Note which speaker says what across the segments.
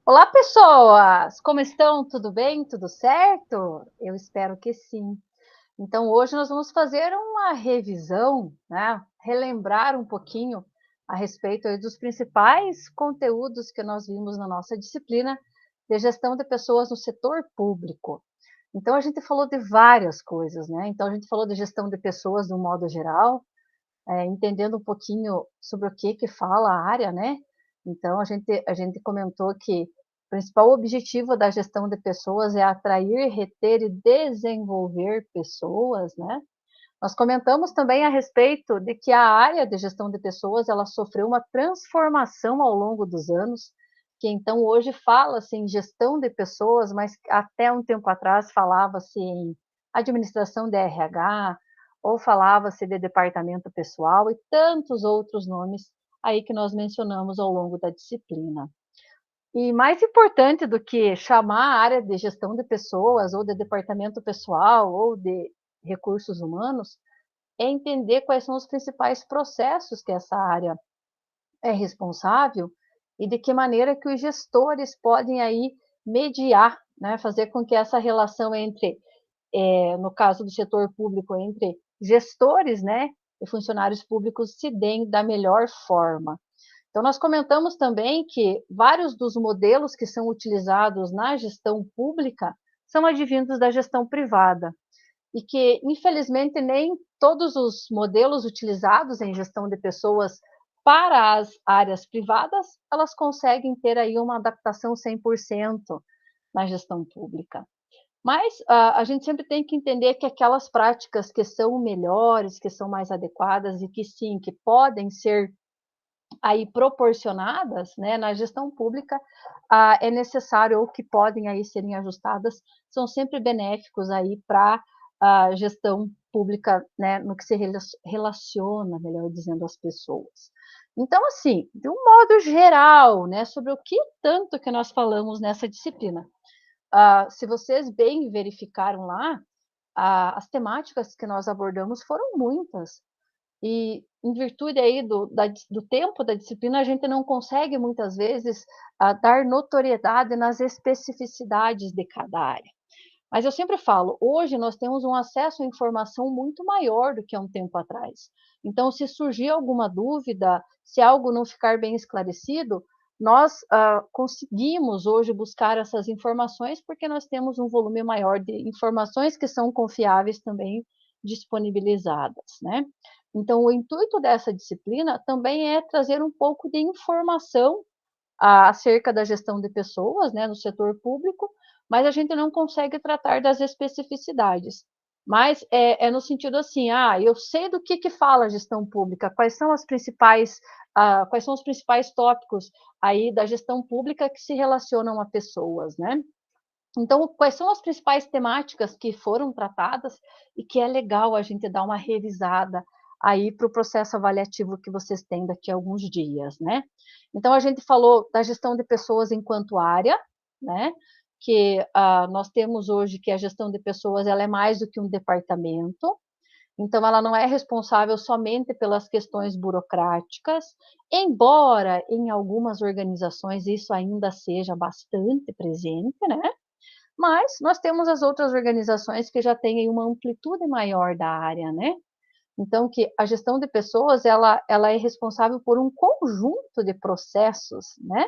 Speaker 1: Olá, pessoas! Como estão? Tudo bem? Tudo certo? Eu espero que sim. Então, hoje nós vamos fazer uma revisão, né? Relembrar um pouquinho a respeito aí dos principais conteúdos que nós vimos na nossa disciplina de gestão de pessoas no setor público. Então, a gente falou de várias coisas, né? Então, a gente falou de gestão de pessoas de um modo geral, entendendo um pouquinho sobre o que fala a área, né? Então, a gente comentou que o principal objetivo da gestão de pessoas é atrair, reter e desenvolver pessoas, né? Nós comentamos também a respeito de que a área de gestão de pessoas ela sofreu uma transformação ao longo dos anos, que então hoje fala-se em gestão de pessoas, mas até um tempo atrás falava-se em administração de RH, ou falava-se de departamento pessoal e tantos outros nomes aí que nós mencionamos ao longo da disciplina. E mais importante do que chamar a área de gestão de pessoas, ou de departamento pessoal, ou de recursos humanos, é entender quais são os principais processos que essa área é responsável e de que maneira que os gestores podem aí mediar, né, fazer com que essa relação entre, no caso do setor público, entre gestores, né, e funcionários públicos se deem da melhor forma. Então, nós comentamos também que vários dos modelos que são utilizados na gestão pública são advindos da gestão privada e que, infelizmente, nem todos os modelos utilizados em gestão de pessoas para as áreas privadas, elas conseguem ter aí uma adaptação 100% na gestão pública. Mas a gente sempre tem que entender que aquelas práticas que são melhores, que são mais adequadas e que sim, que podem ser aí proporcionadas, né, na gestão pública, é necessário ou que podem aí serem ajustadas, são sempre benéficos aí para a gestão pública, né, no que se relaciona, melhor dizendo, às pessoas. Então, assim, de um modo geral, né, sobre o que tanto que nós falamos nessa disciplina. Se vocês bem verificaram lá, as temáticas que nós abordamos foram muitas. E em virtude aí do tempo da disciplina, a gente não consegue muitas vezes dar notoriedade nas especificidades de cada área. Mas eu sempre falo, hoje nós temos um acesso à informação muito maior do que há um tempo atrás. Então, se surgir alguma dúvida, se algo não ficar bem esclarecido, nós conseguimos hoje buscar essas informações porque nós temos um volume maior de informações que são confiáveis também disponibilizadas, né? Então, o intuito dessa disciplina também é trazer um pouco de informação acerca da gestão de pessoas, né, no setor público, mas a gente não consegue tratar das especificidades. Mas é no sentido assim, eu sei do que fala a gestão pública, quais são os principais tópicos aí da gestão pública que se relacionam a pessoas, né? Então, quais são as principais temáticas que foram tratadas e que é legal a gente dar uma revisada aí para o processo avaliativo que vocês têm daqui a alguns dias, né? Então, a gente falou da gestão de pessoas enquanto área, né? Que nós temos hoje que a gestão de pessoas ela é mais do que um departamento, então ela não é responsável somente pelas questões burocráticas, embora em algumas organizações isso ainda seja bastante presente, né? Mas nós temos as outras organizações que já têm aí uma amplitude maior da área, né? Então, que a gestão de pessoas, ela é responsável por um conjunto de processos, né?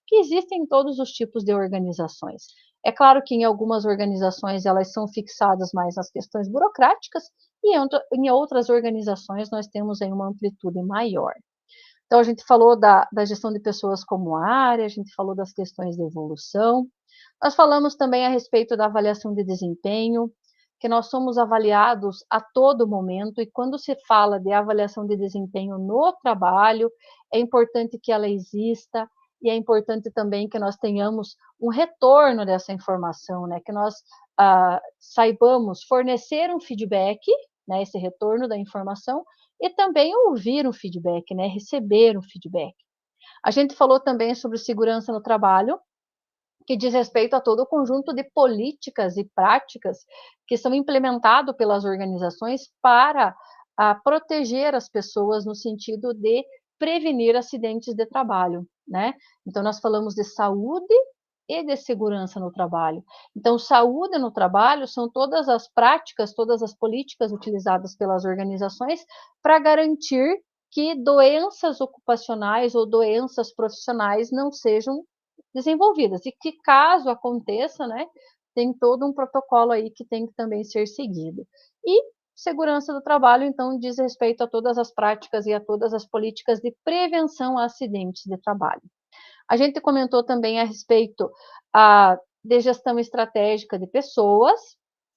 Speaker 1: Que existem em todos os tipos de organizações. É claro que em algumas organizações elas são fixadas mais nas questões burocráticas e em outras organizações nós temos aí uma amplitude maior. Então, a gente falou da gestão de pessoas como área, a gente falou das questões de evolução, nós falamos também a respeito da avaliação de desempenho, que nós somos avaliados a todo momento, e quando se fala de avaliação de desempenho no trabalho, é importante que ela exista, e é importante também que nós tenhamos um retorno dessa informação, né? Que nós saibamos fornecer um feedback, né? Esse retorno da informação, e também ouvir um feedback, né? Receber um feedback. A gente falou também sobre segurança no trabalho, que diz respeito a todo o conjunto de políticas e práticas que são implementado pelas organizações para proteger as pessoas no sentido de prevenir acidentes de trabalho, né? Então nós falamos de saúde e de segurança no trabalho. Então, saúde no trabalho são todas as práticas, todas as políticas utilizadas pelas organizações para garantir que doenças ocupacionais ou doenças profissionais não sejam desenvolvidas e que, caso aconteça, né, tem todo um protocolo aí que tem que também ser seguido. E segurança do trabalho, então, diz respeito a todas as práticas e a todas as políticas de prevenção a acidentes de trabalho. A gente comentou também a respeito de gestão estratégica de pessoas,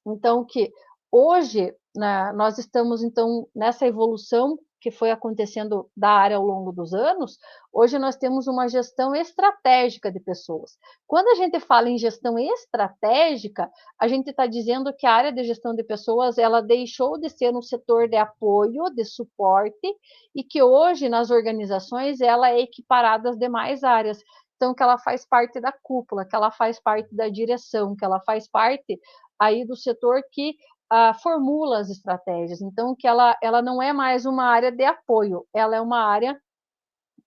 Speaker 1: então que hoje, né, nós estamos então nessa evolução que foi acontecendo da área ao longo dos anos, hoje nós temos uma gestão estratégica de pessoas. Quando a gente fala em gestão estratégica, a gente está dizendo que a área de gestão de pessoas ela deixou de ser um setor de apoio, de suporte, e que hoje nas organizações ela é equiparada às demais áreas. Então, que ela faz parte da cúpula, que ela faz parte da direção, que ela faz parte aí do setor que formula as estratégias. Então, que ela não é mais uma área de apoio, ela é uma área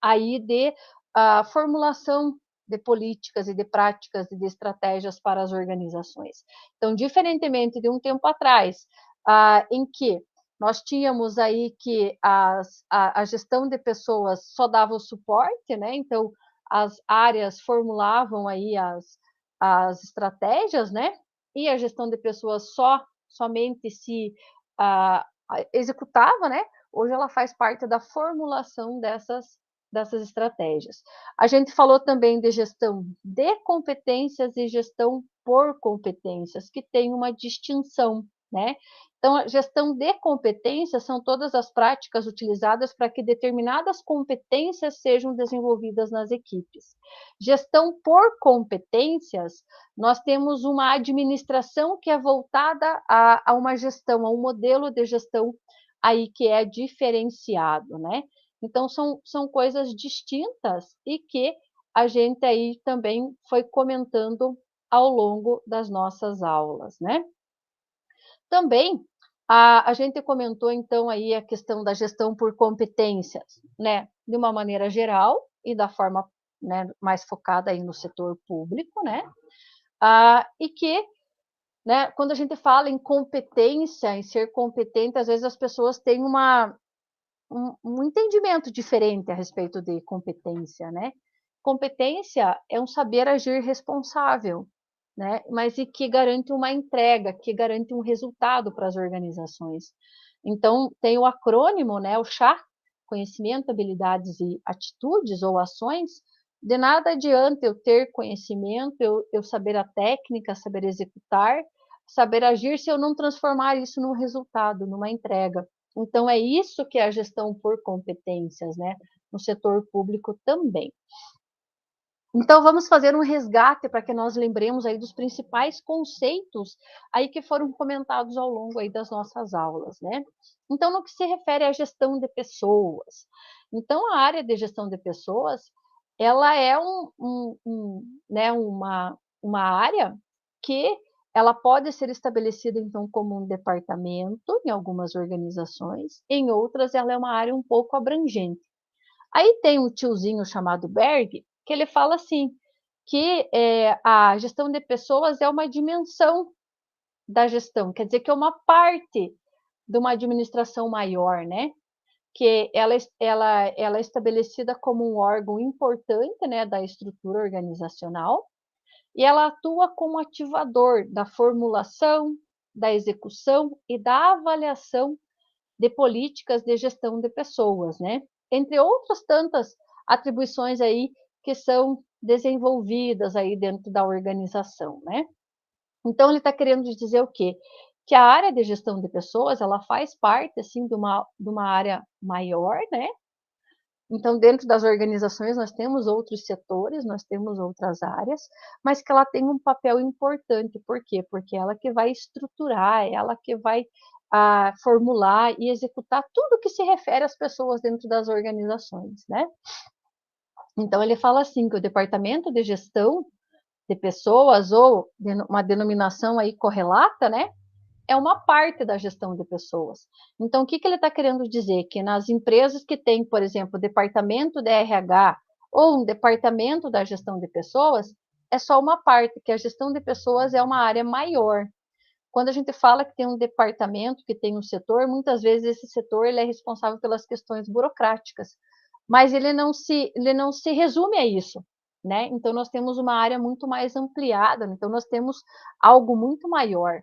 Speaker 1: aí de formulação de políticas e de práticas e de estratégias para as organizações. Então, diferentemente de um tempo atrás, em que nós tínhamos aí que a gestão de pessoas só dava o suporte, né? Então, as áreas formulavam aí as estratégias, né? E a gestão de pessoas somente se executava, né? Hoje ela faz parte da formulação dessas estratégias. A gente falou também de gestão de competências e gestão por competências, que tem uma distinção, né? Então, a gestão de competências são todas as práticas utilizadas para que determinadas competências sejam desenvolvidas nas equipes. Gestão por competências, nós temos uma administração que é voltada a uma gestão, a um modelo de gestão aí que é diferenciado, né? Então, são coisas distintas e que a gente aí também foi comentando ao longo das nossas aulas, né? Também a gente comentou então aí a questão da gestão por competências, né? De uma maneira geral e da forma, né, mais focada aí no setor público, né? E que, né, quando a gente fala em competência, em ser competente, às vezes as pessoas têm um entendimento diferente a respeito de competência, né? Competência é um saber agir responsável, né? Mas e que garante uma entrega, que garante um resultado para as organizações. Então, tem o acrônimo, né? O CHA, conhecimento, habilidades e atitudes ou ações. De nada adianta eu ter conhecimento, eu saber a técnica, saber executar, saber agir, se eu não transformar isso num resultado, numa entrega. Então, é isso que é a gestão por competências, né? No setor público também. Então, vamos fazer um resgate para que nós lembremos aí dos principais conceitos aí que foram comentados ao longo aí das nossas aulas, né? Então, no que se refere à gestão de pessoas. Então, a área de gestão de pessoas, ela é né, uma área que ela pode ser estabelecida, então, como um departamento em algumas organizações, em outras ela é uma área um pouco abrangente. Aí tem um tiozinho chamado Berg, que ele fala assim, que a gestão de pessoas é uma dimensão da gestão, quer dizer que é uma parte de uma administração maior, né? Que ela é estabelecida como um órgão importante, né, da estrutura organizacional, e ela atua como ativador da formulação, da execução e da avaliação de políticas de gestão de pessoas, né? Entre outras tantas atribuições aí que são desenvolvidas aí dentro da organização, né? Então ele está querendo dizer o quê? Que a área de gestão de pessoas ela faz parte assim de uma área maior, né? Então, dentro das organizações, nós temos outros setores, nós temos outras áreas, mas que ela tem um papel importante. Por quê? Porque ela que vai estruturar, ela que vai formular e executar tudo que se refere às pessoas dentro das organizações, né? Então, ele fala assim, que o departamento de gestão de pessoas, ou uma denominação aí correlata, né? É uma parte da gestão de pessoas. Então, o que ele está querendo dizer? Que nas empresas que têm, por exemplo, departamento de RH ou um departamento da gestão de pessoas, é só uma parte, que a gestão de pessoas é uma área maior. Quando a gente fala que tem um departamento, que tem um setor, muitas vezes esse setor ele é responsável pelas questões burocráticas, mas ele não se resume a isso, né? Então nós temos uma área muito mais ampliada, então nós temos algo muito maior.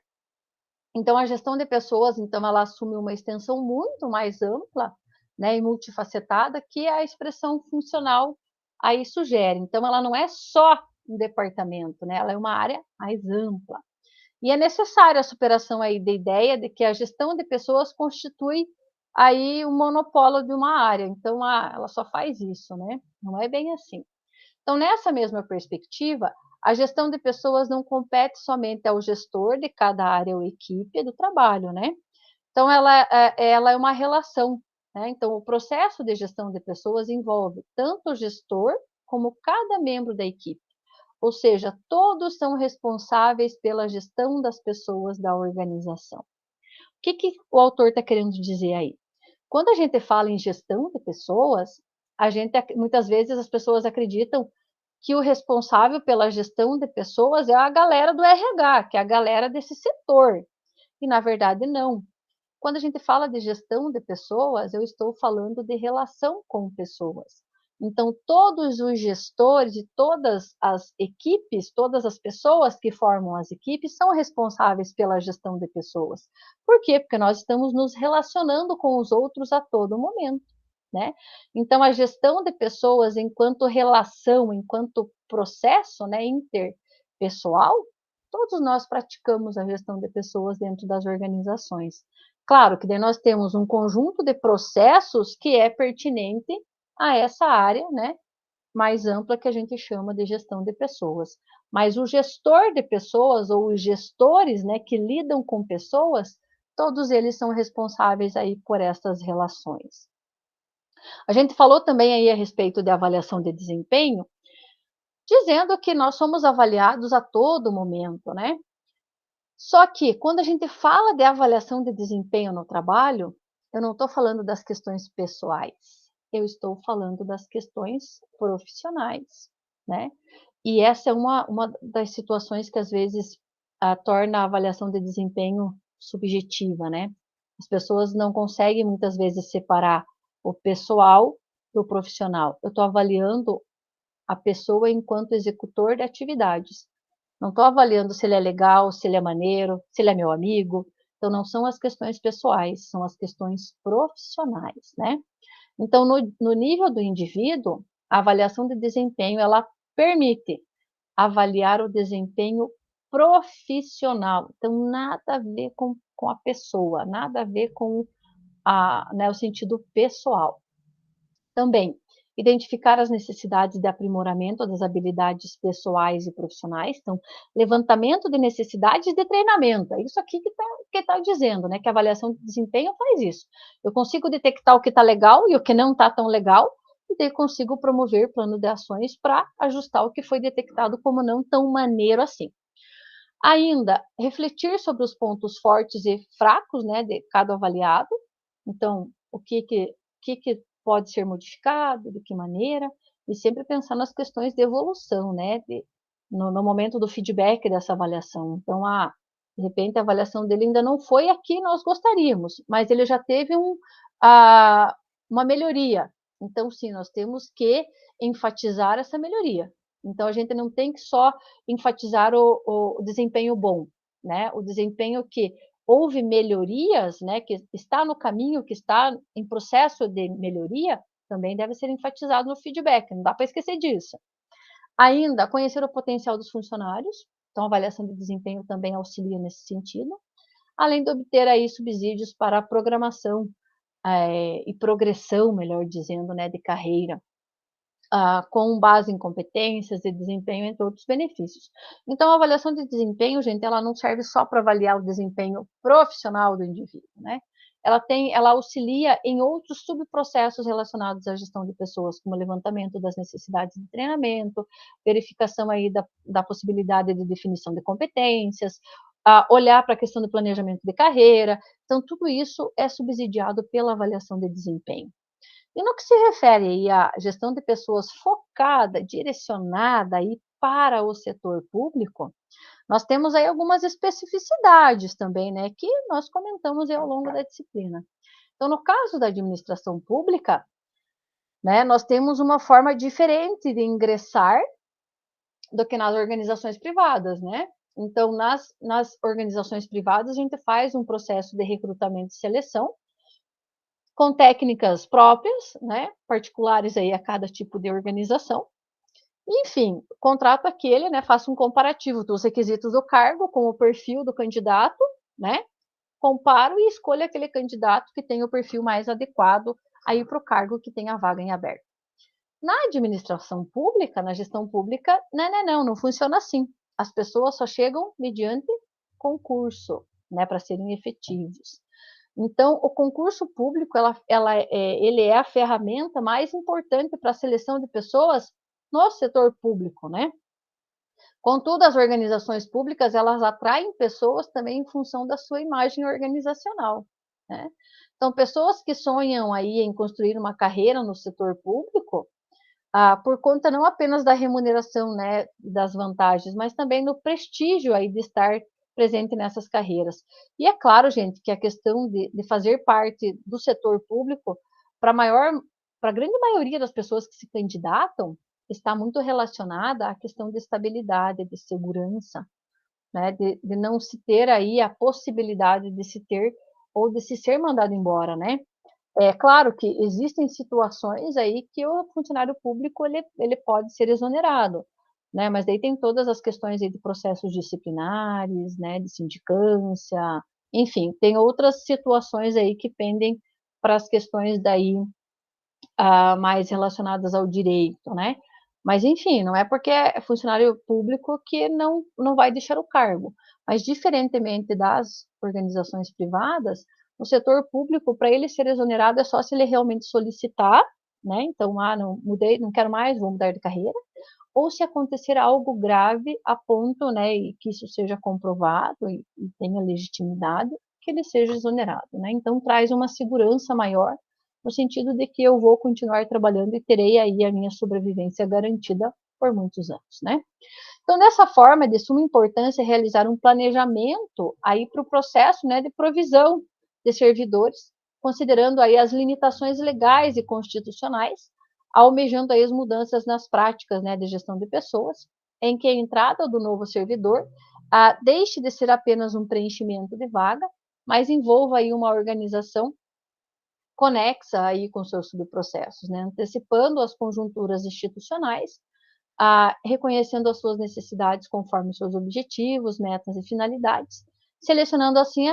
Speaker 1: Então a gestão de pessoas, então ela assume uma extensão muito mais ampla, né, e multifacetada que a expressão funcional aí sugere. Então ela não é só um departamento, né? Ela é uma área mais ampla. E é necessária a superação aí da ideia de que a gestão de pessoas constitui aí um monopólio de uma área. Então, ela só faz isso, né? Não é bem assim. Então, nessa mesma perspectiva, a gestão de pessoas não compete somente ao gestor de cada área ou equipe do trabalho, né? Então, ela é uma relação, né? Então, o processo de gestão de pessoas envolve tanto o gestor como cada membro da equipe. Ou seja, todos são responsáveis pela gestão das pessoas da organização. O que o autor está querendo dizer aí? Quando a gente fala em gestão de pessoas, muitas vezes as pessoas acreditam que o responsável pela gestão de pessoas é a galera do RH, que é a galera desse setor. E na verdade não. Quando a gente fala de gestão de pessoas, eu estou falando de relação com pessoas. Então, todos os gestores e todas as equipes, todas as pessoas que formam as equipes são responsáveis pela gestão de pessoas. Por quê? Porque nós estamos nos relacionando com os outros a todo momento, né? Então, a gestão de pessoas enquanto relação, enquanto processo, né, interpessoal, todos nós praticamos a gestão de pessoas dentro das organizações. Claro que daí nós temos um conjunto de processos que é pertinente a essa área, né, mais ampla que a gente chama de gestão de pessoas. Mas o gestor de pessoas ou os gestores, né, que lidam com pessoas, todos eles são responsáveis aí por essas relações. A gente falou também aí a respeito de avaliação de desempenho, dizendo que nós somos avaliados a todo momento, né? Só que quando a gente fala de avaliação de desempenho no trabalho, eu não estou falando das questões pessoais, eu estou falando das questões profissionais, né? E essa é uma das situações que às vezes torna a avaliação de desempenho subjetiva, né? As pessoas não conseguem muitas vezes separar o pessoal do profissional. Eu estou avaliando a pessoa enquanto executor de atividades. Não estou avaliando se ele é legal, se ele é maneiro, se ele é meu amigo. Então, não são as questões pessoais, são as questões profissionais, né? Então, no nível do indivíduo, a avaliação de desempenho, ela permite avaliar o desempenho profissional. Então, nada a ver com a pessoa, nada a ver com né, o sentido pessoal. Também, identificar as necessidades de aprimoramento das habilidades pessoais e profissionais. Então, levantamento de necessidades de treinamento. É isso aqui que tá dizendo, né? Que a avaliação de desempenho faz isso. Eu consigo detectar o que está legal e o que não está tão legal, e daí consigo promover plano de ações para ajustar o que foi detectado como não tão maneiro assim. Ainda, refletir sobre os pontos fortes e fracos, né, de cada avaliado. Então, o que pode ser modificado, de que maneira, e sempre pensar nas questões de evolução, né, no momento do feedback dessa avaliação. Então, de repente, a avaliação dele ainda não foi a que nós gostaríamos, mas ele já teve uma melhoria. Então, sim, nós temos que enfatizar essa melhoria. Então, a gente não tem que só enfatizar o desempenho bom, né? O desempenho que houve melhorias, né, que está no caminho, que está em processo de melhoria, também deve ser enfatizado no feedback, não dá para esquecer disso. Ainda, conhecer o potencial dos funcionários, então a avaliação de desempenho também auxilia nesse sentido, além de obter aí subsídios para a programação e progressão, melhor dizendo, né, de carreira, com base em competências e desempenho, entre outros benefícios. Então, a avaliação de desempenho, gente, ela não serve só para avaliar o desempenho profissional do indivíduo, né? Ela auxilia em outros subprocessos relacionados à gestão de pessoas, como levantamento das necessidades de treinamento, verificação aí da possibilidade de definição de competências, olhar para a questão do planejamento de carreira. Então, tudo isso é subsidiado pela avaliação de desempenho. E no que se refere aí à gestão de pessoas focada, direcionada aí para o setor público, nós temos aí algumas especificidades também, né, que nós comentamos aí ao longo da disciplina. Então, no caso da administração pública, né, nós temos uma forma diferente de ingressar do que nas organizações privadas, né? Então, nas organizações privadas, a gente faz um processo de recrutamento e seleção com técnicas próprias, né, particulares aí a cada tipo de organização. Enfim, o contrato aquele, né, faça um comparativo dos requisitos do cargo com o perfil do candidato, né? Comparo e escolho aquele candidato que tem o perfil mais adequado aí para o cargo que tem a vaga em aberto. Na administração pública, na gestão pública, não funciona assim. As pessoas só chegam mediante concurso, né, para serem efetivos. Então, o concurso público, ele é a ferramenta mais importante para a seleção de pessoas no setor público, né? Contudo, as organizações públicas, elas atraem pessoas também em função da sua imagem organizacional, né? Então, pessoas que sonham aí em construir uma carreira no setor público, por conta não apenas da remuneração, né, das vantagens, mas também do prestígio aí de estar presente nessas carreiras. E é claro, gente, que a questão de fazer parte do setor público, para a grande maioria das pessoas que se candidatam, está muito relacionada à questão de estabilidade, de segurança, né, de não se ter aí a possibilidade de se ter ou de se ser mandado embora, né? É claro que existem situações aí que o funcionário público ele pode ser exonerado, né? Mas daí tem todas as questões aí de processos disciplinares, né? De sindicância, enfim, tem outras situações aí que pendem para as questões daí mais relacionadas ao direito, né? Mas enfim, não é porque é funcionário público que não vai deixar o cargo. Mas diferentemente das organizações privadas, no setor público, para ele ser exonerado é só se ele realmente solicitar, né? Então, não mudei, não quero mais, vou mudar de carreira, ou se acontecer algo grave a ponto, né, e que isso seja comprovado e tenha legitimidade, que ele seja exonerado, né? Então traz uma segurança maior no sentido de que eu vou continuar trabalhando e terei aí a minha sobrevivência garantida por muitos anos, né? Então, dessa forma, é de suma importância realizar um planejamento aí para o processo, né, de provisão de servidores, considerando aí as limitações legais e constitucionais, almejando aí as mudanças nas práticas, né, de gestão de pessoas, em que a entrada do novo servidor deixe de ser apenas um preenchimento de vaga, mas envolva aí uma organização conexa aí com seus subprocessos, né, antecipando as conjunturas institucionais, reconhecendo as suas necessidades conforme os seus objetivos, metas e finalidades, selecionando assim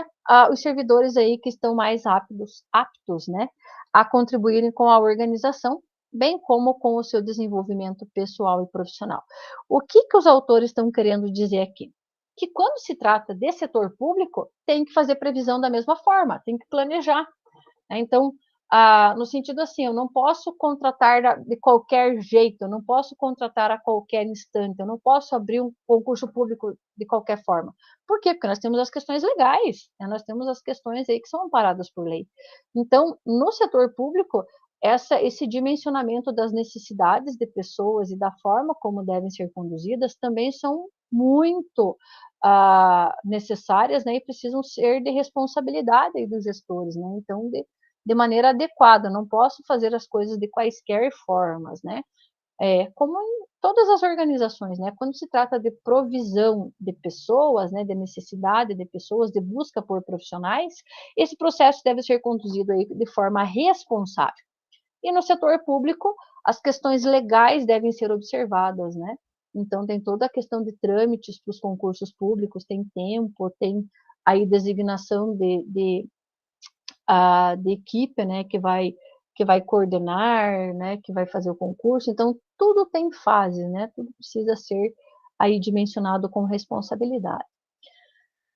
Speaker 1: os servidores aí que estão mais aptos, né, a contribuírem com a organização, bem como com o seu desenvolvimento pessoal e profissional. O que os autores estão querendo dizer aqui? Que quando se trata de setor público, tem que fazer previsão da mesma forma, tem que planejar, né? Então, no sentido assim, eu não posso contratar de qualquer jeito, eu não posso contratar a qualquer instante, eu não posso abrir um concurso público de qualquer forma. Por quê? Porque nós temos as questões legais, né? Nós temos as questões aí que são amparadas por lei. Então, no setor público, esse dimensionamento das necessidades de pessoas e da forma como devem ser conduzidas também são muito necessárias, né, e precisam ser de responsabilidade aí dos gestores, né? Então, de maneira adequada, não posso fazer as coisas de quaisquer formas, né? Como em todas as organizações, né? Quando se trata de provisão de pessoas, né, de necessidade de pessoas, de busca por profissionais, esse processo deve ser conduzido aí de forma responsável. E no setor público, as questões legais devem ser observadas, né? Então, tem toda a questão de trâmites para os concursos públicos, tem tempo, tem aí designação de equipe, né, que vai coordenar, né, que vai fazer o concurso. Então, tudo tem fase, né? Tudo precisa ser aí dimensionado com responsabilidade.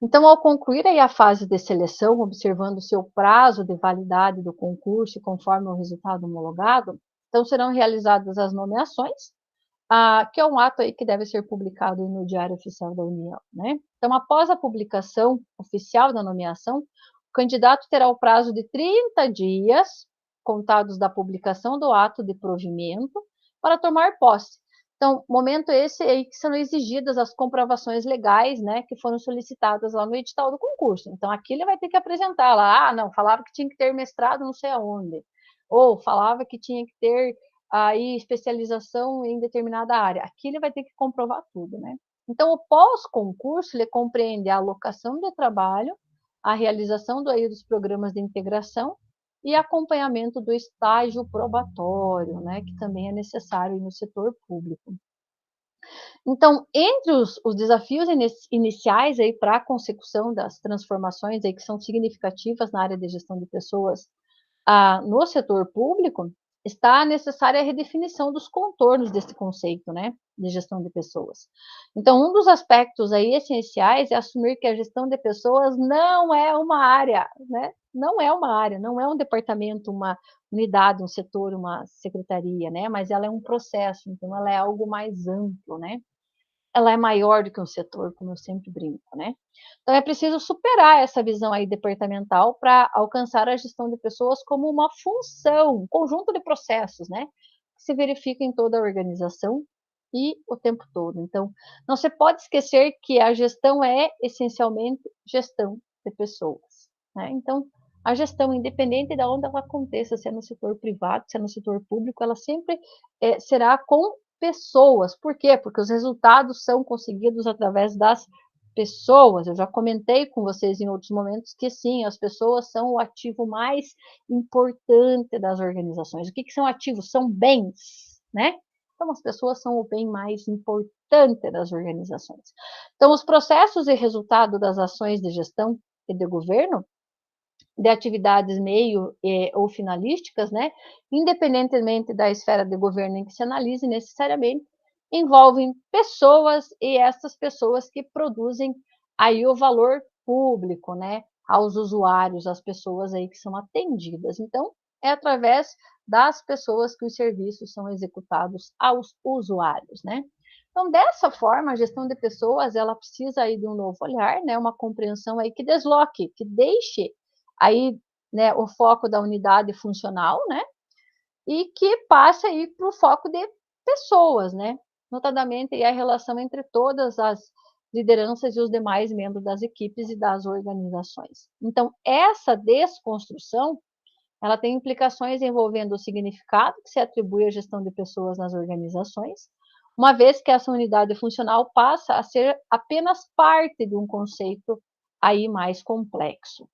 Speaker 1: Então, ao concluir aí a fase de seleção, observando o seu prazo de validade do concurso conforme o resultado homologado, então serão realizadas as nomeações, que é um ato aí que deve ser publicado no Diário Oficial da União, né? Então, após a publicação oficial da nomeação, o candidato terá o prazo de 30 dias, contados da publicação do ato de provimento, para tomar posse, Então, momento esse aí que são exigidas as comprovações legais, né, que foram solicitadas lá no edital do concurso. Então, aqui ele vai ter que apresentar lá, não, falava que tinha que ter mestrado não sei aonde, ou falava que tinha que ter aí especialização em determinada área. Aqui ele vai ter que comprovar tudo, né? Então, o pós-concurso, ele compreende a alocação de trabalho, a realização dos programas de integração e acompanhamento do estágio probatório, né, que também é necessário no setor público. Então, entre os desafios iniciais para a consecução das transformações aí que são significativas na área de gestão de pessoas no setor público, está a necessária redefinição dos contornos desse conceito, né, de gestão de pessoas. Então, um dos aspectos aí essenciais é assumir que a gestão de pessoas não é uma área, né, não é uma área, não é um departamento, uma unidade, um setor, uma secretaria, né, mas ela é um processo, então ela é algo mais amplo, né. Ela é maior do que um setor, como eu sempre brinco, né. Então é preciso superar essa visão aí departamental para alcançar a gestão de pessoas como uma função, um conjunto de processos, né, que se verifica em toda a organização e o tempo todo. Então, não se pode esquecer que a gestão é essencialmente gestão de pessoas, né. Então, a gestão, independente de onde ela aconteça, se é no setor privado, se é no setor público, ela sempre, será com pessoas. Por quê? Porque os resultados são conseguidos através das pessoas. Eu já comentei com vocês em outros momentos que sim, as pessoas são o ativo mais importante das organizações. O que são ativos? São bens, né? Então, as pessoas são o bem mais importante das organizações. Então, os processos e resultado das ações de gestão e de governo de atividades meio ou finalísticas, né, independentemente da esfera de governo em que se analise necessariamente, envolvem pessoas e essas pessoas que produzem aí o valor público, né, aos usuários, às pessoas aí que são atendidas. Então, é através das pessoas que os serviços são executados aos usuários, né. Então, dessa forma, a gestão de pessoas, ela precisa aí de um novo olhar, né, uma compreensão aí que desloque, que deixe aí, né, o foco da unidade funcional, né, e que passe aí para o foco de pessoas, né, notadamente aí a relação entre todas as lideranças e os demais membros das equipes e das organizações. Então, essa desconstrução, ela tem implicações envolvendo o significado que se atribui à gestão de pessoas nas organizações, uma vez que essa unidade funcional passa a ser apenas parte de um conceito aí mais complexo.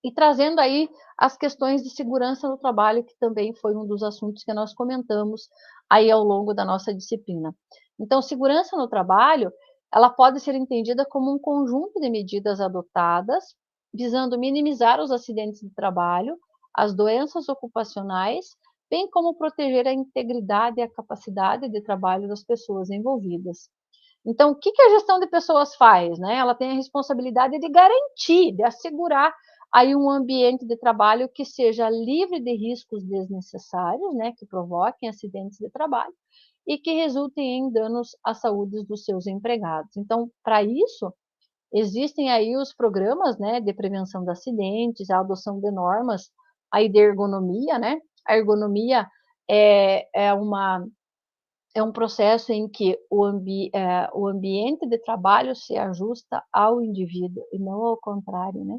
Speaker 1: E trazendo aí as questões de segurança no trabalho, que também foi um dos assuntos que nós comentamos aí ao longo da nossa disciplina. Então, segurança no trabalho, ela pode ser entendida como um conjunto de medidas adotadas visando minimizar os acidentes de trabalho, as doenças ocupacionais, bem como proteger a integridade e a capacidade de trabalho das pessoas envolvidas. Então, o que a gestão de pessoas faz, né? Ela tem a responsabilidade de garantir, de assegurar aí um ambiente de trabalho que seja livre de riscos desnecessários, né, que provoquem acidentes de trabalho e que resultem em danos à saúde dos seus empregados. Então, para isso, existem aí os programas, né, de prevenção de acidentes, a adoção de normas aí de ergonomia, né? A ergonomia é um processo em que o ambiente de trabalho se ajusta ao indivíduo e não ao contrário, né?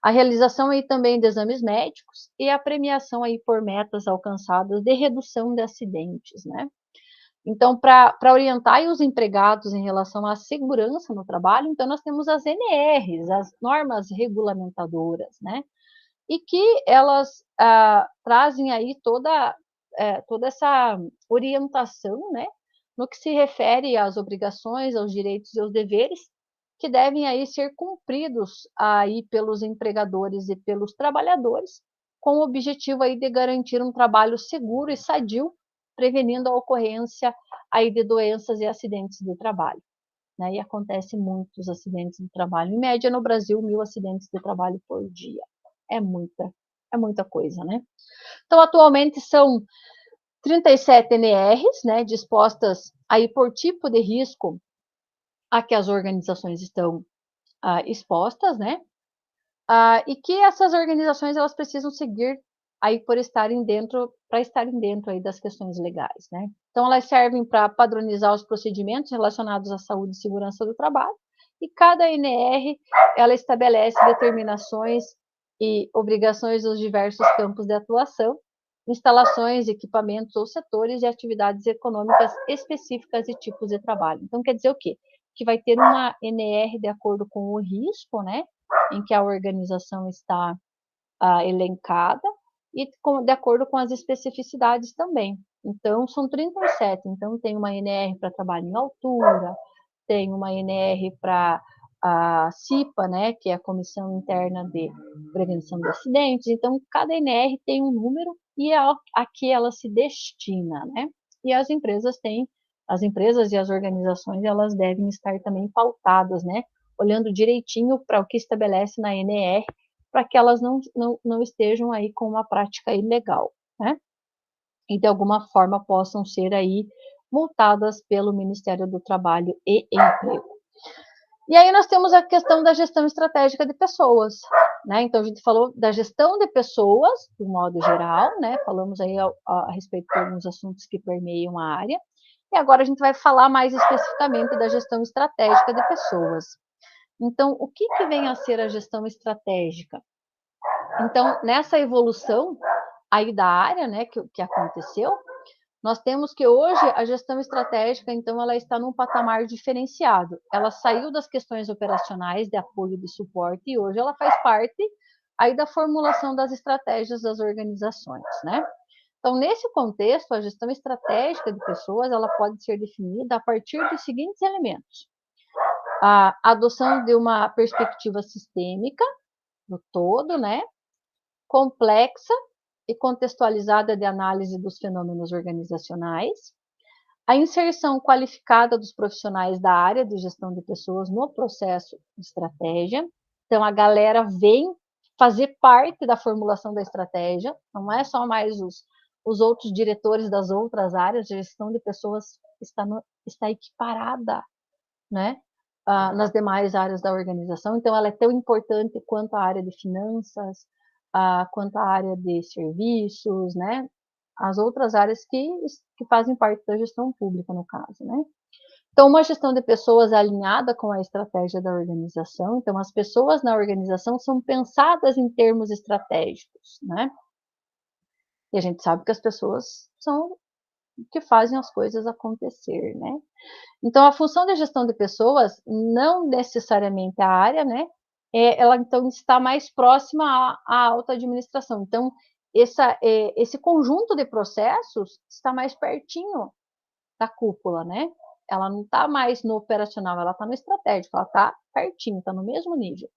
Speaker 1: A realização aí também de exames médicos e a premiação aí por metas alcançadas de redução de acidentes, né? Então, para orientar aí os empregados em relação à segurança no trabalho, então nós temos as NRs, as normas regulamentadoras, né? E que elas trazem aí toda essa orientação, né, no que se refere às obrigações, aos direitos e aos deveres que devem aí ser cumpridos aí pelos empregadores e pelos trabalhadores, com o objetivo aí de garantir um trabalho seguro e sadio, prevenindo a ocorrência aí de doenças e acidentes de trabalho, né? E acontece muitos acidentes de trabalho, em média no Brasil 1.000 acidentes de trabalho por dia. É muita, é muita coisa, né? Então, atualmente são 37 NRs, né, dispostas aí por tipo de risco a que as organizações estão expostas, né? E que essas organizações elas precisam seguir aí por estarem dentro, para estarem dentro aí das questões legais, né? Então elas servem para padronizar os procedimentos relacionados à saúde e segurança do trabalho, e cada ANR ela estabelece determinações e obrigações dos diversos campos de atuação, instalações, equipamentos ou setores e atividades econômicas específicas e tipos de trabalho. Então quer dizer o quê? Que vai ter uma NR de acordo com o risco, né, em que a organização está elencada, e de acordo com as especificidades também. Então, são 37. Então, tem uma NR para trabalho em altura, tem uma NR para a CIPA, né, que é a Comissão Interna de Prevenção de Acidentes. Então, cada NR tem um número e a que ela se destina, né? E as empresas e as organizações, elas devem estar também pautadas, né, olhando direitinho para o que estabelece na NR, para que elas não estejam aí com uma prática ilegal, né? E de alguma forma possam ser aí multadas pelo Ministério do Trabalho e Emprego. E aí nós temos a questão da gestão estratégica de pessoas, né? Então a gente falou da gestão de pessoas, de modo geral, né? Falamos aí a respeito de alguns assuntos que permeiam a área. E agora a gente vai falar mais especificamente da gestão estratégica de pessoas. Então, o que vem a ser a gestão estratégica? Então, nessa evolução aí da área, né, que aconteceu, nós temos que hoje a gestão estratégica, então, ela está num patamar diferenciado. Ela saiu das questões operacionais de apoio e de suporte e hoje ela faz parte aí da formulação das estratégias das organizações, né? Então, nesse contexto, a gestão estratégica de pessoas, ela pode ser definida a partir dos seguintes elementos: a adoção de uma perspectiva sistêmica do todo, né? Complexa e contextualizada de análise dos fenômenos organizacionais, a inserção qualificada dos profissionais da área de gestão de pessoas no processo de estratégia. Então, a galera vem fazer parte da formulação da estratégia, não é só mais os outros diretores das outras áreas, a gestão de pessoas está equiparada, né, nas demais áreas da organização. Então, ela é tão importante quanto a área de finanças, quanto a área de serviços, né? As outras áreas que fazem parte da gestão pública, no caso, né? Então, uma gestão de pessoas alinhada com a estratégia da organização. Então, as pessoas na organização são pensadas em termos estratégicos, né? E a gente sabe que as pessoas são que fazem as coisas acontecer, né? Então, a função de gestão de pessoas, não necessariamente a área, né? Ela então está mais próxima à alta administração. Então, esse conjunto de processos está mais pertinho da cúpula, né? Ela não está mais no operacional, ela está no estratégico, ela está pertinho, está no mesmo nível.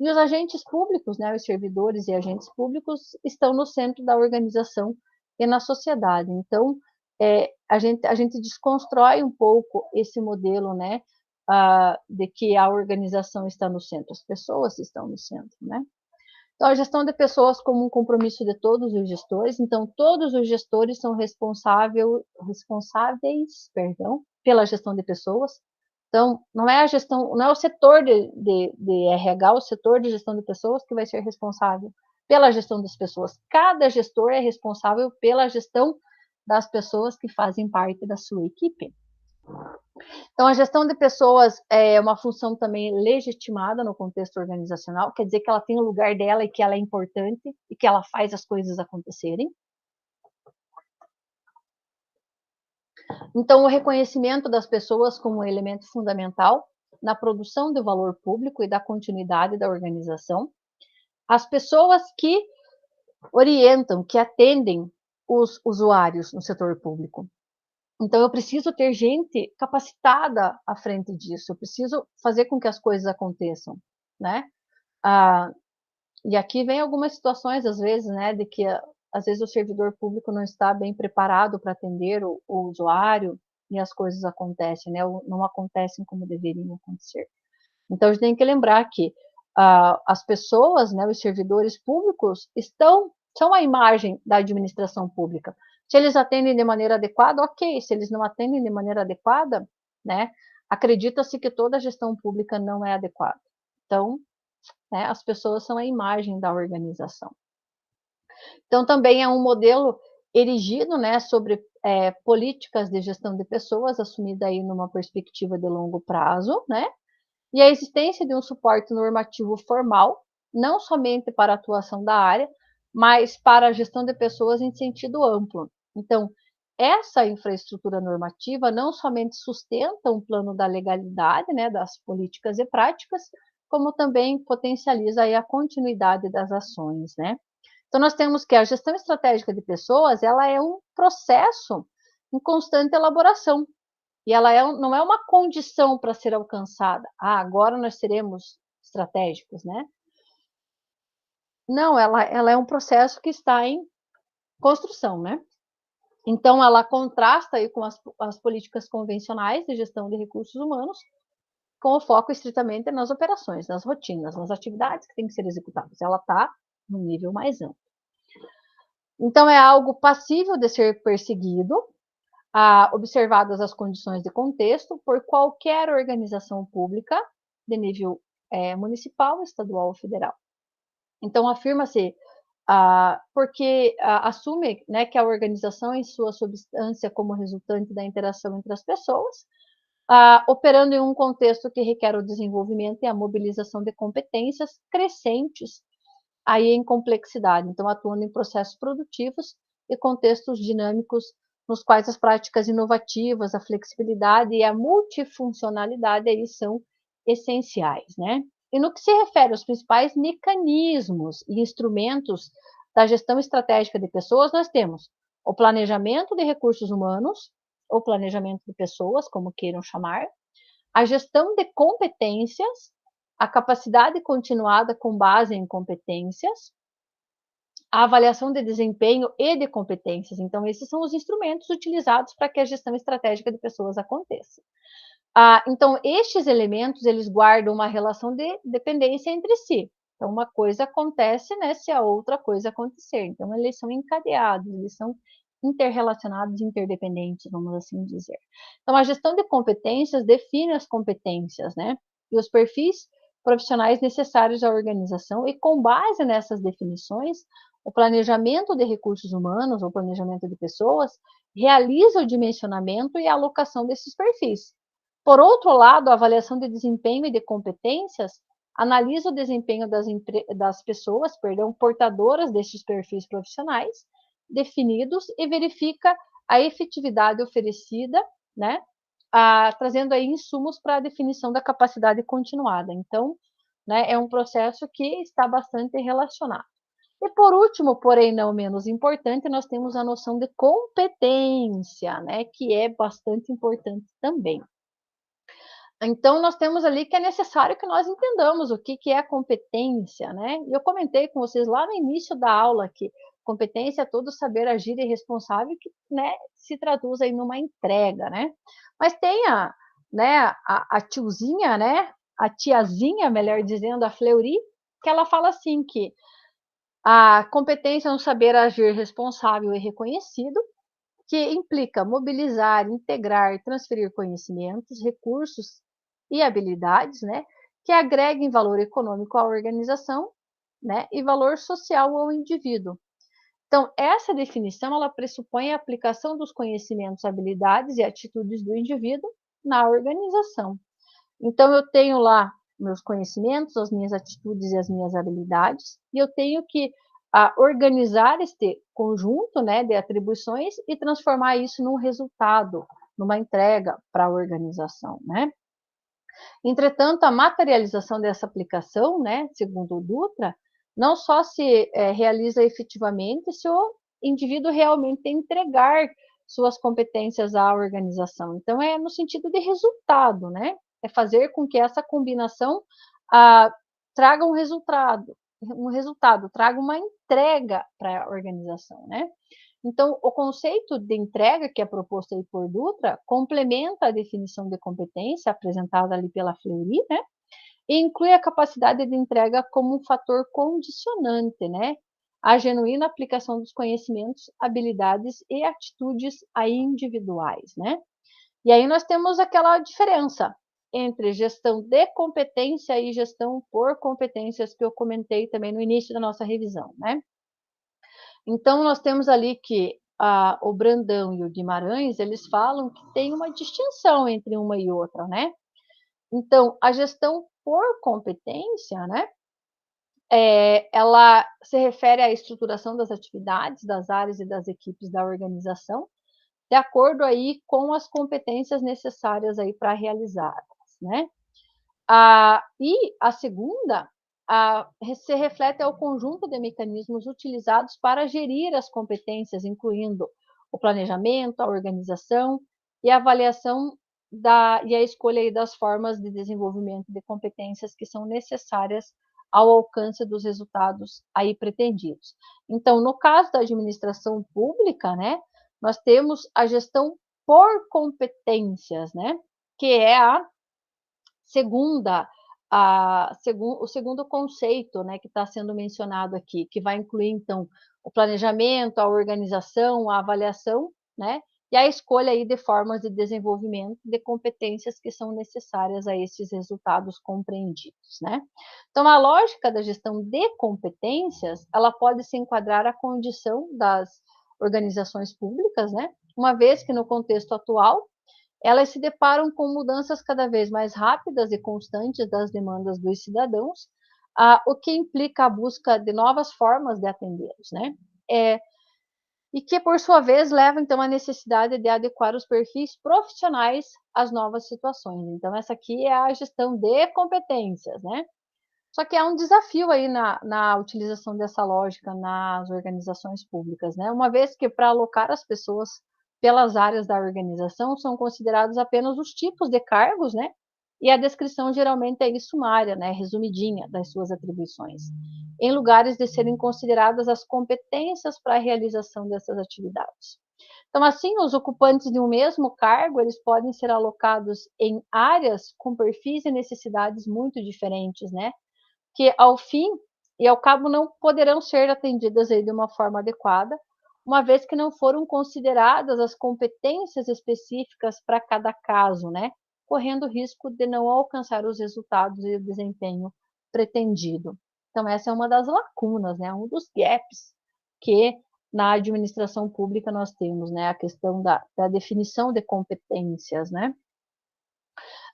Speaker 1: E os agentes públicos, né, os servidores e agentes públicos, estão no centro da organização e na sociedade. Então, a gente desconstrói um pouco esse modelo, né, de que a organização está no centro, as pessoas estão no centro, né? Então, a gestão de pessoas como um compromisso de todos os gestores. Então, todos os gestores são responsáveis, perdão, pela gestão de pessoas. Então, não é a gestão, não é o setor de RH, o setor de gestão de pessoas que vai ser responsável pela gestão das pessoas. Cada gestor é responsável pela gestão das pessoas que fazem parte da sua equipe. Então, a gestão de pessoas é uma função também legitimada no contexto organizacional, quer dizer que ela tem o lugar dela e que ela é importante e que ela faz as coisas acontecerem. Então, o reconhecimento das pessoas como um elemento fundamental na produção do valor público e da continuidade da organização. As pessoas que orientam, que atendem os usuários no setor público. Então, eu preciso ter gente capacitada à frente disso, eu preciso fazer com que as coisas aconteçam, né? E aqui vem algumas situações, às vezes, né, de que às vezes o servidor público não está bem preparado para atender o usuário e as coisas acontecem, né, ou não acontecem como deveriam acontecer. Então, a gente tem que lembrar que as pessoas, né, os servidores públicos, são a imagem da administração pública. Se eles atendem de maneira adequada, ok. Se eles não atendem de maneira adequada, né, acredita-se que toda a gestão pública não é adequada. Então, né, as pessoas são a imagem da organização. Então, também é um modelo erigido, né, sobre políticas de gestão de pessoas, assumida aí numa perspectiva de longo prazo, né, e a existência de um suporte normativo formal, não somente para a atuação da área, mas para a gestão de pessoas em sentido amplo. Então, essa infraestrutura normativa não somente sustenta um plano da legalidade, né, das políticas e práticas, como também potencializa aí a continuidade das ações, né? Então, nós temos que a gestão estratégica de pessoas, ela é um processo em constante elaboração, e ela não é uma condição para ser alcançada. Ah, agora nós seremos estratégicos, né? Não, ela é um processo que está em construção, né? Então, ela contrasta aí com as políticas convencionais de gestão de recursos humanos, com o foco estritamente nas operações, nas rotinas, nas atividades que têm que ser executadas. Ela está no nível mais amplo. Então, é algo passível de ser perseguido, observadas as condições de contexto, por qualquer organização pública de nível municipal, estadual ou federal. Então, afirma-se, porque assume, né, que a organização, em sua substância, como resultante da interação entre as pessoas, operando em um contexto que requer o desenvolvimento e a mobilização de competências crescentes aí em complexidade, então atuando em processos produtivos e contextos dinâmicos nos quais as práticas inovativas, a flexibilidade e a multifuncionalidade aí são essenciais, né? E no que se refere aos principais mecanismos e instrumentos da gestão estratégica de pessoas, nós temos o planejamento de recursos humanos, ou planejamento de pessoas, como queiram chamar, a gestão de competências, a capacidade continuada com base em competências, a avaliação de desempenho e de competências. Então, esses são os instrumentos utilizados para que a gestão estratégica de pessoas aconteça. Então, estes elementos, eles guardam uma relação de dependência entre si. Então, uma coisa acontece, né, se a outra coisa acontecer. Então, eles são encadeados, eles são interrelacionados, interdependentes, vamos assim dizer. Então, a gestão de competências define as competências, né, e os perfis profissionais necessários à organização, e com base nessas definições, o planejamento de recursos humanos, ou planejamento de pessoas, realiza o dimensionamento e a alocação desses perfis. Por outro lado, a avaliação de desempenho e de competências analisa o desempenho das pessoas, portadoras destes perfis profissionais definidos, e verifica a efetividade oferecida, né, trazendo aí insumos para a definição da capacidade continuada. Então, né, é um processo que está bastante relacionado. E por último, porém não menos importante, nós temos a noção de competência, né, que é bastante importante também. Então, nós temos ali que é necessário que nós entendamos o que é competência, né? E eu comentei com vocês lá no início da aula que competência é todo saber agir e responsável, que, né, se traduz aí numa entrega, né? Mas tem né, a tiozinha, né? A tiazinha, melhor dizendo, a Fleury, que ela fala assim que a competência é um saber agir responsável e reconhecido, que implica mobilizar, integrar, transferir conhecimentos, recursos e habilidades, né, que agreguem valor econômico à organização, né, e valor social ao indivíduo. Então, essa definição, ela pressupõe a aplicação dos conhecimentos, habilidades e atitudes do indivíduo na organização. Então, eu tenho lá meus conhecimentos, as minhas atitudes e as minhas habilidades, e eu tenho que organizar este conjunto, né, de atribuições e transformar isso num resultado, numa entrega para a organização, né? Entretanto, a materialização dessa aplicação, né, segundo o Dutra, não só se realiza efetivamente se o indivíduo realmente entregar suas competências à organização. Então, é no sentido de resultado, né? É fazer com que essa combinação traga um resultado, traga uma entrega para a organização, né? Então, o conceito de entrega que é proposto aí por Dutra complementa a definição de competência apresentada ali pela Fleury, né? E inclui a capacidade de entrega como um fator condicionante, né? A genuína aplicação dos conhecimentos, habilidades e atitudes aí individuais, né? E aí nós temos aquela diferença entre gestão de competência e gestão por competências que eu comentei também no início da nossa revisão, né? Então, nós temos ali que o Brandão e o Guimarães, eles falam que tem uma distinção entre uma e outra, né? Então, a gestão por competência, né? Ela se refere à estruturação das atividades, das áreas e das equipes da organização, de acordo aí com as competências necessárias aí para realizá-las, né? E a segunda se reflete ao conjunto de mecanismos utilizados para gerir as competências, incluindo o planejamento, a organização e a avaliação e a escolha aí das formas de desenvolvimento de competências que são necessárias ao alcance dos resultados aí pretendidos. Então, no caso da administração pública, né, nós temos a gestão por competências, né, que é segunda o segundo conceito, né, que está sendo mencionado aqui, que vai incluir, então, o planejamento, a organização, a avaliação, né, e a escolha aí de formas de desenvolvimento de competências que são necessárias a esses resultados compreendidos, né. Então, a lógica da gestão de competências, ela pode se enquadrar à condição das organizações públicas, né, uma vez que no contexto atual elas se deparam com mudanças cada vez mais rápidas e constantes das demandas dos cidadãos, o que implica a busca de novas formas de atendê-los, né? É, e que, por sua vez, leva então à necessidade de adequar os perfis profissionais às novas situações. Então, essa aqui é a gestão de competências, né? Só que há um desafio aí na utilização dessa lógica nas organizações públicas, né? Uma vez que para alocar as pessoas pelas áreas da organização são considerados apenas os tipos de cargos, né? E a descrição geralmente é sumária, né? Resumidinha das suas atribuições, em lugares de serem consideradas as competências para a realização dessas atividades. Então, assim, os ocupantes de um mesmo cargo, eles podem ser alocados em áreas com perfis e necessidades muito diferentes, né? Que ao fim e ao cabo não poderão ser atendidas aí de uma forma adequada, uma vez que não foram consideradas as competências específicas para cada caso, né? Correndo o risco de não alcançar os resultados e o desempenho pretendido. Então, essa é uma das lacunas, né? Um dos gaps que na administração pública nós temos, né? A questão da definição de competências, né?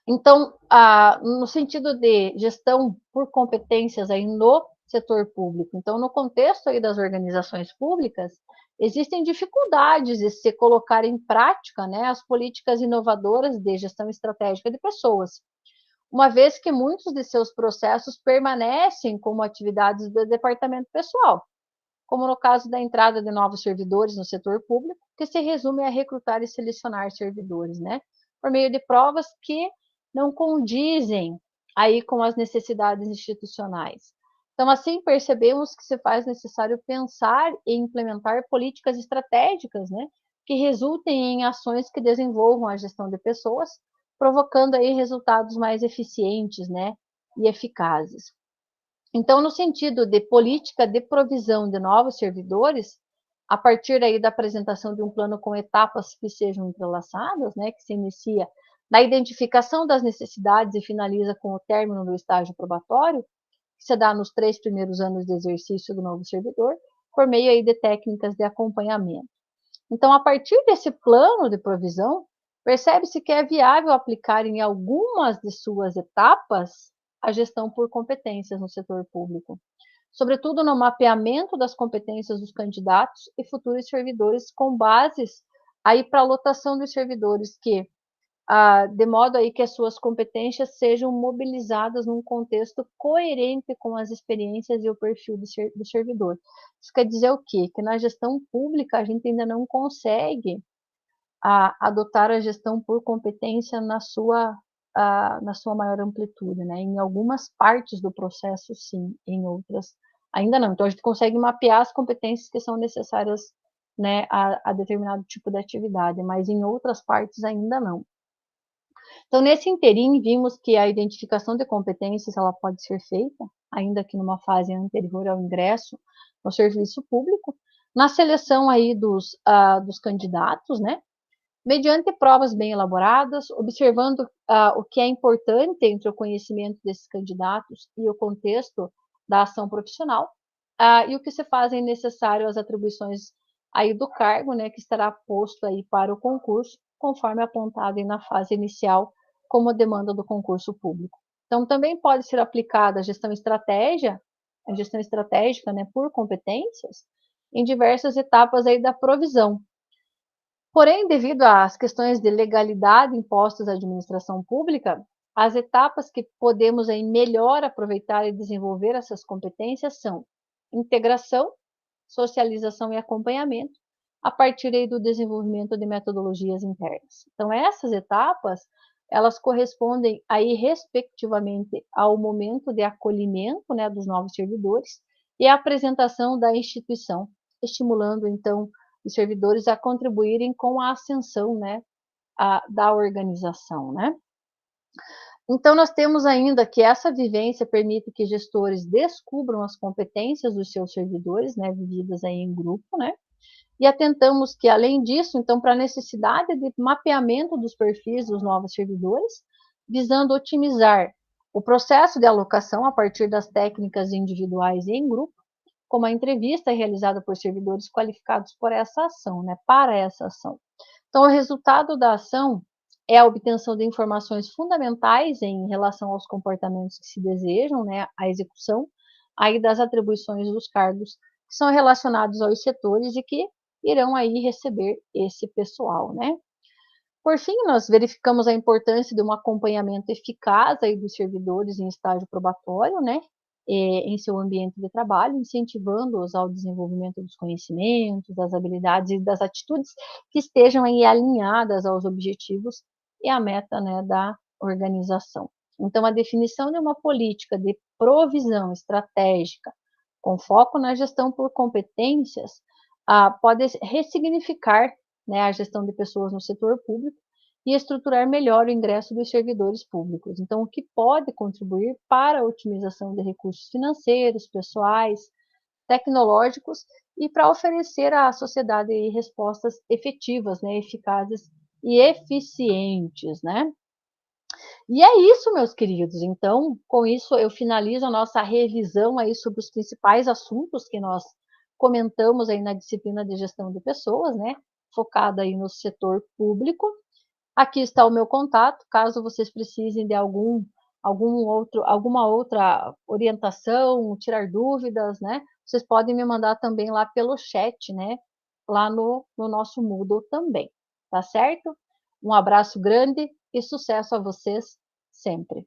Speaker 1: Então, no sentido de gestão por competências aí no setor público, então, no contexto aí das organizações públicas, existem dificuldades de se colocar em prática, né, as políticas inovadoras de gestão estratégica de pessoas, uma vez que muitos de seus processos permanecem como atividades do departamento pessoal, como no caso da entrada de novos servidores no setor público, que se resume a recrutar e selecionar servidores, né, por meio de provas que não condizem aí com as necessidades institucionais. Então, assim, percebemos que se faz necessário pensar e implementar políticas estratégicas, né, que resultem em ações que desenvolvam a gestão de pessoas, provocando aí resultados mais eficientes, né, e eficazes. Então, no sentido de política de provisão de novos servidores, a partir aí da apresentação de um plano com etapas que sejam entrelaçadas, né, que se inicia na identificação das necessidades e finaliza com o término do estágio probatório, que se dá nos 3 primeiros anos de exercício do novo servidor, por meio aí de técnicas de acompanhamento. Então, a partir desse plano de provisão, percebe-se que é viável aplicar em algumas de suas etapas a gestão por competências no setor público, sobretudo no mapeamento das competências dos candidatos e futuros servidores com bases aí para a lotação dos servidores que, de modo aí que as suas competências sejam mobilizadas num contexto coerente com as experiências e o perfil do servidor. Isso quer dizer o quê? Que na gestão pública a gente ainda não consegue adotar a gestão por competência na sua maior amplitude, né? Em algumas partes do processo, sim, em outras, ainda não. Então, a gente consegue mapear as competências que são necessárias, né, a determinado tipo de atividade, mas em outras partes ainda não. Então, nesse interim, vimos que a identificação de competências ela pode ser feita, ainda que numa fase anterior ao ingresso no serviço público, na seleção aí dos candidatos, né? Mediante provas bem elaboradas, observando o que é importante entre o conhecimento desses candidatos e o contexto da ação profissional, e o que se fazem necessário as atribuições aí do cargo, né, que estará posto aí para o concurso, conforme apontado aí na fase inicial, como demanda do concurso público. Então, também pode ser aplicada a gestão estratégica, né, por competências, em diversas etapas aí da provisão. Porém, devido às questões de legalidade impostas à administração pública, as etapas que podemos aí melhor aproveitar e desenvolver essas competências são integração, socialização e acompanhamento, a partir aí do desenvolvimento de metodologias internas. Então, essas etapas, elas correspondem aí respectivamente ao momento de acolhimento, né, dos novos servidores e a apresentação da instituição, estimulando então os servidores a contribuírem com a ascensão, né, da organização, né. Então nós temos ainda que essa vivência permite que gestores descubram as competências dos seus servidores, né, vividas aí em grupo, né, e atentamos que além disso, então para a necessidade de mapeamento dos perfis dos novos servidores, visando otimizar o processo de alocação a partir das técnicas individuais e em grupo, como a entrevista realizada por servidores qualificados por essa ação, né, para essa ação. Então, o resultado da ação é a obtenção de informações fundamentais em relação aos comportamentos que se desejam, né, a execução aí das atribuições dos cargos que são relacionados aos setores e que irão aí receber esse pessoal, né. Por fim, nós verificamos a importância de um acompanhamento eficaz aí dos servidores em estágio probatório, né, em seu ambiente de trabalho, incentivando-os ao desenvolvimento dos conhecimentos, das habilidades e das atitudes que estejam aí alinhadas aos objetivos e à meta, né, da organização. Então, a definição de uma política de provisão estratégica com foco na gestão por competências pode ressignificar, né, a gestão de pessoas no setor público e estruturar melhor o ingresso dos servidores públicos. Então, o que pode contribuir para a otimização de recursos financeiros, pessoais, tecnológicos e para oferecer à sociedade aí respostas efetivas, né, eficazes e eficientes, né? E é isso, meus queridos. Então, com isso, eu finalizo a nossa revisão aí sobre os principais assuntos que nós comentamos aí na disciplina de gestão de pessoas, né? Focada aí no setor público. Aqui está o meu contato, caso vocês precisem de alguma outra orientação, tirar dúvidas, né? Vocês podem me mandar também lá pelo chat, né? Lá no nosso Moodle também, tá certo? Um abraço grande e sucesso a vocês sempre.